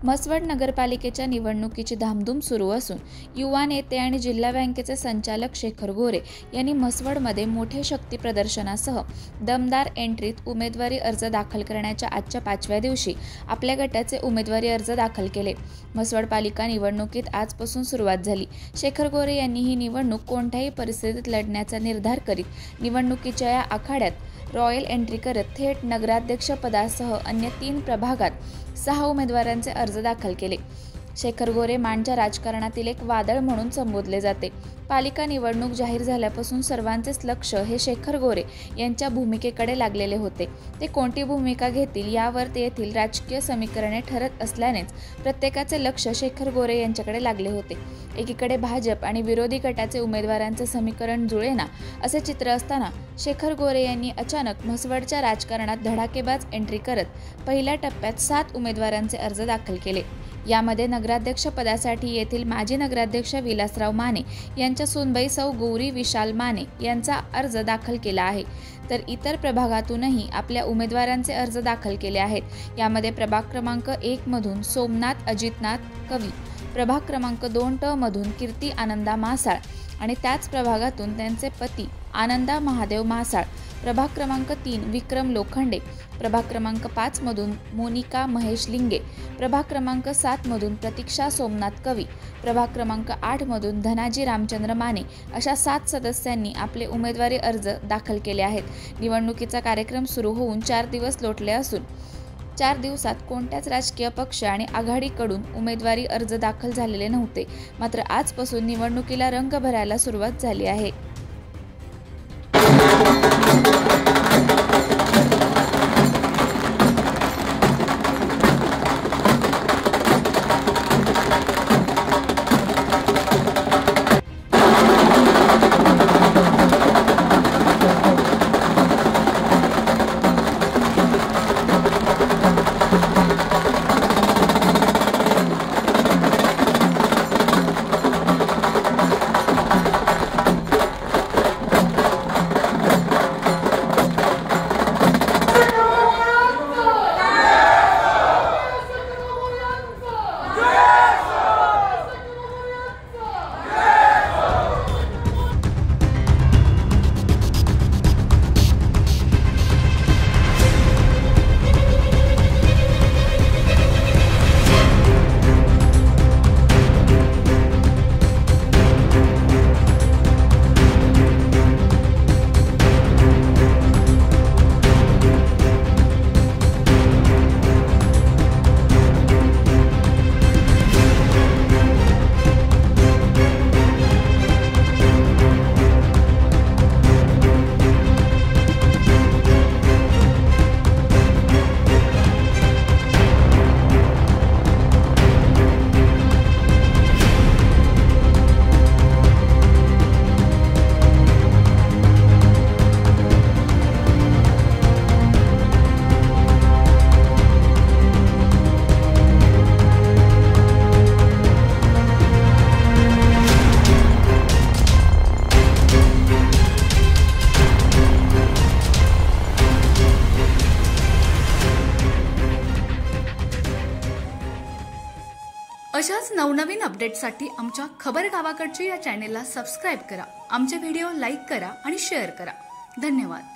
म्हसवड नगरपालिकेच्या निवडणुकीची धामधूम सुरू असून युवा नेते आणि जिल्हा बँकेचे संचालक शेखर गोरे यांनी म्हसवडमध्ये मोठे शक्ती प्रदर्शनासह दमदार एंट्रीत उमेदवारी अर्ज दाखल करण्याच्या आजच्या 5व्या दिवशी आपल्या गटाचे उमेदवारी अर्ज दाखल केले। म्हसवड पालिका निवडणुकीत आजपासून सुरुवात झाली। शेखर गोरे यांनी ही निवडणूक कोणत्याही परिस्थितीत लढण्याचा निर्धार करीत निवडणुकीच्या या आखाड्यात रॉयल एंट्री करत थेट नगराध्यक्ष पदासह अन्य 3 प्रभागात 6 उमेदवारांचे अर्ज दाखल केले। शेखर गोरे माणच्या राजकारणातील एक वादळ म्हणून संबोधले जाते। पालिका निवडणूक जाहीर झाल्यापासून सर्वांचेच लक्ष हे शेखर गोरे यांच्या भूमिकेकडे लागलेले होते। ते कोणती भूमिका घेतील यावर येथील राजकीय समीकरणे ठरत असल्यानेच प्रत्येकाचे लक्ष शेखर गोरे यांच्याकडे लागले होते। एकीकडे भाजप आणि विरोधी गटाचे उमेदवारांचे समीकरण जुळेना असे चित्र असताना शेखर गोरे यांनी अचानक म्हसवडच्या राजकारणात धडाकेबाज एंट्री करत पहिल्या टप्प्यात 7 उमेदवारांचे अर्ज दाखल केले। यामध्ये नगराध्यक्ष पदासाठी येथील माजी नगराध्यक्ष विलासराव माने यांच्या सूनबाई सौ गौरी विशाल माने यांचा अर्ज दाखल केला आहे, तर इतर प्रभागातूनही आपल्या उमेदवारांचे अर्ज दाखल केले आहेत। यामध्ये प्रभाग क्रमांक 1 मधून सोमनाथ अजितनाथ कवी, प्रभाग क्रमांक 2 ट मधून कीर्ती आनंदा मासाळ आणि त्याच प्रभागातून त्यांचे पती आनंदा महादेव मासाळ, प्रभाग क्रमांक 3 विक्रम लोखंडे, प्रभाग क्रमांक 5 मधून मोनिका महेश लिंगे, प्रभाग क्रमांक 7 मधून प्रतीक्षा सोमनाथ कवी, प्रभाग क्रमांक 8 मधून धनाजी रामचंद्र माने अशा 7 सदस्यांनी आपले उमेदवारी अर्ज दाखल केले आहेत। निवडणुकीचा कार्यक्रम सुरू होऊन 4 दिवस लोटले असून 4 दिवसात कोणत्याच राजकीय पक्ष आणि आघाडीकडून उमेदवारी अर्ज दाखल झालेले नव्हते। मात्र आजपासून निवडणुकीला रंग भरायला सुरुवात झाली आहे। अशाच नवनवीन अपडेट्ससाठी आमच्या खबर गावाकडची या चॅनेलला सबस्क्राइब करा, आमचे व्हिडिओ लाईक करा आणि शेअर करा। धन्यवाद।